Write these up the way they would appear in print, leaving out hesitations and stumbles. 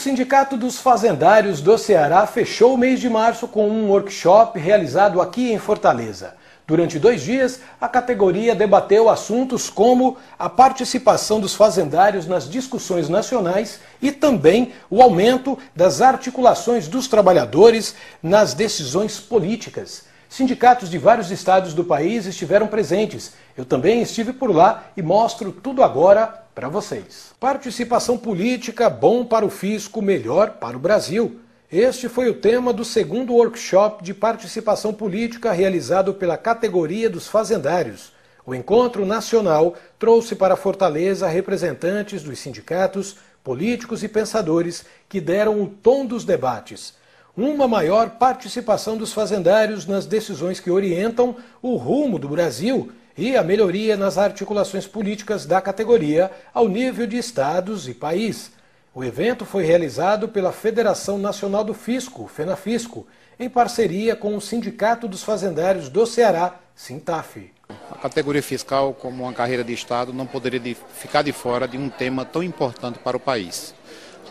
Sindicato dos Fazendários do Ceará fechou o mês de março com um workshop realizado aqui em Fortaleza. Durante 2 dias, a categoria debateu assuntos como a participação dos fazendários nas discussões nacionais e também o aumento das articulações dos trabalhadores nas decisões políticas. Sindicatos de vários estados do país estiveram presentes. Eu também estive por lá e mostro tudo agora para vocês. Participação política, bom para o fisco, melhor para o Brasil. Este foi o tema do segundo workshop de participação política realizado pela categoria dos fazendários. O encontro nacional trouxe para Fortaleza representantes dos sindicatos, políticos e pensadores que deram o tom dos debates. Uma maior participação dos fazendários nas decisões que orientam o rumo do Brasil e a melhoria nas articulações políticas da categoria ao nível de estados e país. O evento foi realizado pela Federação Nacional do Fisco, FENAFISCO, em parceria com o Sindicato dos Fazendários do Ceará, SINTAF. A categoria fiscal, como uma carreira de Estado, não poderia ficar de fora de um tema tão importante para o país.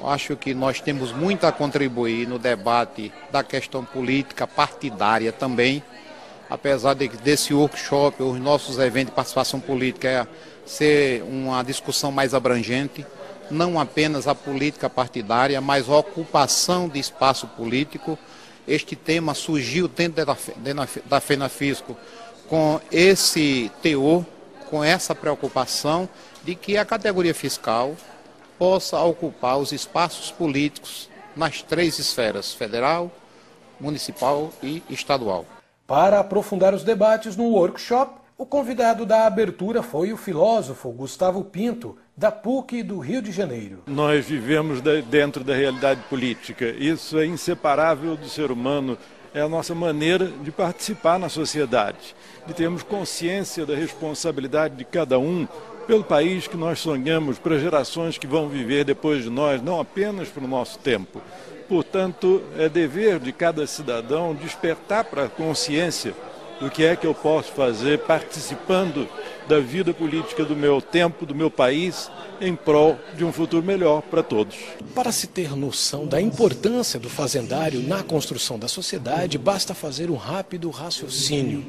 Acho que nós temos muito a contribuir no debate da questão política partidária também, apesar desse workshop, os nossos eventos de participação política ser uma discussão mais abrangente, não apenas a política partidária, mas a ocupação de espaço político. Este tema surgiu dentro da FENAFISCO com esse teor, com essa preocupação de que a categoria fiscal possa ocupar os espaços políticos nas 3 esferas, federal, municipal e estadual. Para aprofundar os debates no workshop, o convidado da abertura foi o filósofo Gustavo Pinto, da PUC do Rio de Janeiro. Nós vivemos dentro da realidade política. Isso é inseparável do ser humano. É a nossa maneira de participar na sociedade, de termos consciência da responsabilidade de cada um pelo país que nós sonhamos, para gerações que vão viver depois de nós, não apenas para o nosso tempo. Portanto, é dever de cada cidadão despertar para a consciência do que é que eu posso fazer participando da vida política do meu tempo, do meu país, em prol de um futuro melhor para todos. Para se ter noção da importância do fazendário na construção da sociedade, basta fazer um rápido raciocínio.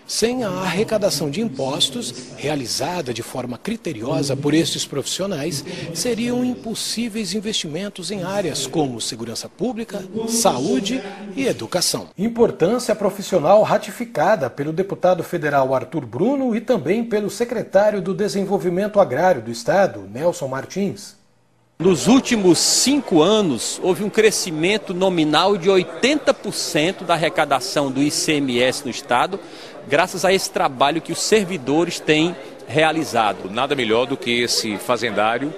Sem a arrecadação de impostos, realizada de forma criteriosa por estes profissionais, seriam impossíveis investimentos em áreas como segurança pública, saúde e educação. Importância profissional ratificada pelo deputado federal Arthur Bruno e também pelo secretário do Desenvolvimento Agrário do Estado, Nelson Martins. Nos últimos 5 anos, houve um crescimento nominal de 80% da arrecadação do ICMS no Estado, graças a esse trabalho que os servidores têm realizado. Nada melhor do que esse fazendário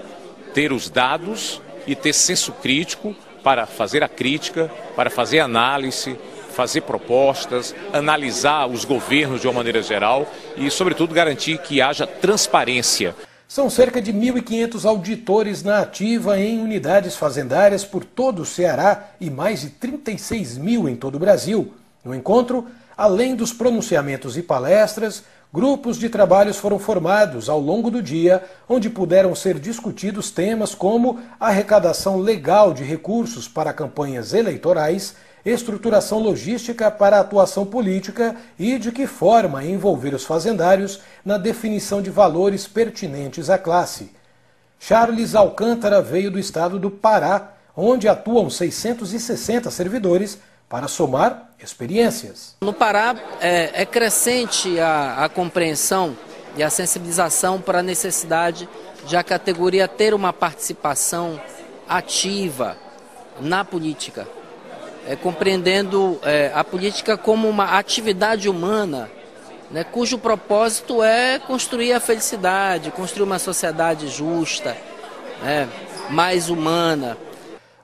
ter os dados e ter senso crítico para fazer a crítica, para fazer análise, fazer propostas, analisar os governos de uma maneira geral e, sobretudo, garantir que haja transparência. São cerca de 1.500 auditores na ativa em unidades fazendárias por todo o Ceará e mais de 36 mil em todo o Brasil. No encontro, além dos pronunciamentos e palestras, grupos de trabalhos foram formados ao longo do dia, onde puderam ser discutidos temas como arrecadação legal de recursos para campanhas eleitorais, estruturação logística para a atuação política e de que forma envolver os fazendários na definição de valores pertinentes à classe. Charles Alcântara veio do estado do Pará, onde atuam 660 servidores para somar experiências. No Pará é crescente a compreensão e a sensibilização para a necessidade de a categoria ter uma participação ativa na política. Compreendendo a política como uma atividade humana, né, cujo propósito é construir a felicidade, construir uma sociedade justa, né, mais humana.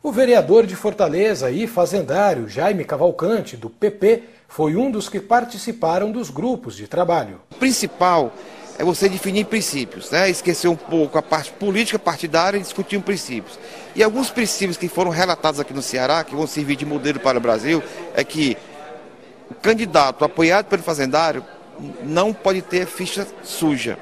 O vereador de Fortaleza e fazendário Jaime Cavalcante, do PP, foi um dos que participaram dos grupos de trabalho. O principal é você definir princípios, né? Esquecer um pouco a parte política partidária e discutir princípios. E alguns princípios que foram relatados aqui no Ceará, que vão servir de modelo para o Brasil, é que o candidato apoiado pelo fazendário não pode ter ficha suja.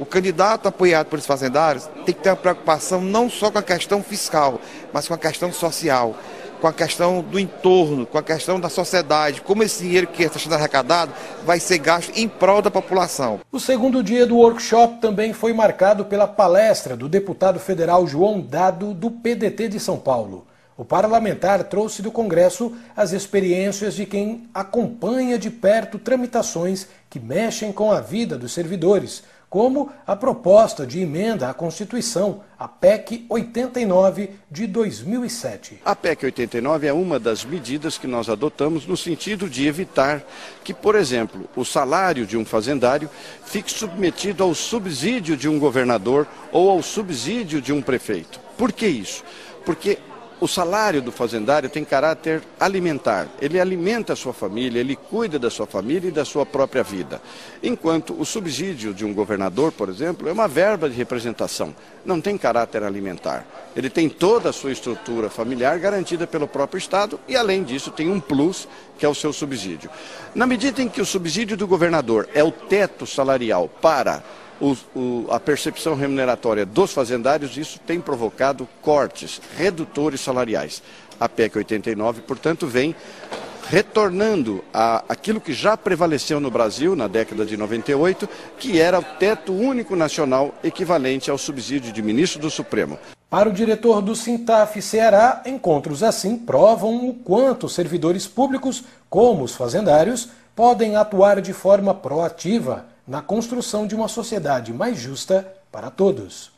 O candidato apoiado pelos fazendários tem que ter uma preocupação não só com a questão fiscal, mas com a questão social, com a questão do entorno, com a questão da sociedade, como esse dinheiro que está sendo arrecadado vai ser gasto em prol da população. O segundo dia do workshop também foi marcado pela palestra do deputado federal João Dado, do PDT de São Paulo. O parlamentar trouxe do Congresso as experiências de quem acompanha de perto tramitações que mexem com a vida dos servidores, como a proposta de emenda à Constituição, a PEC 89 de 2007. A PEC 89 é uma das medidas que nós adotamos no sentido de evitar que, por exemplo, o salário de um fazendário fique submetido ao subsídio de um governador ou ao subsídio de um prefeito. Por que isso? Porque o salário do fazendário tem caráter alimentar. Ele alimenta a sua família, ele cuida da sua família e da sua própria vida. Enquanto o subsídio de um governador, por exemplo, é uma verba de representação, não tem caráter alimentar. Ele tem toda a sua estrutura familiar garantida pelo próprio Estado e, além disso, tem um plus, que é o seu subsídio. Na medida em que o subsídio do governador é o teto salarial para a percepção remuneratória dos fazendários, isso tem provocado cortes, redutores salariais. A PEC 89, portanto, vem retornando aquilo que já prevaleceu no Brasil na década de 98, que era o teto único nacional equivalente ao subsídio de ministro do Supremo. Para o diretor do Sintaf Ceará, encontros assim provam o quanto os servidores públicos, como os fazendários, podem atuar de forma proativa na construção de uma sociedade mais justa para todos.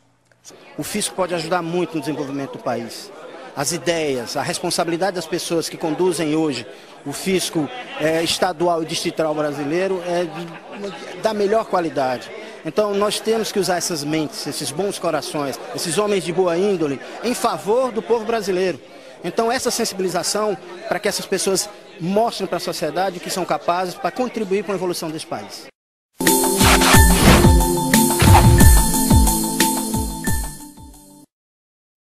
O fisco pode ajudar muito no desenvolvimento do país. As ideias, a responsabilidade das pessoas que conduzem hoje o fisco estadual e distrital brasileiro é da melhor qualidade. Então nós temos que usar essas mentes, esses bons corações, esses homens de boa índole em favor do povo brasileiro. Então essa sensibilização para que essas pessoas mostrem para a sociedade que são capazes para contribuir com a evolução desse país.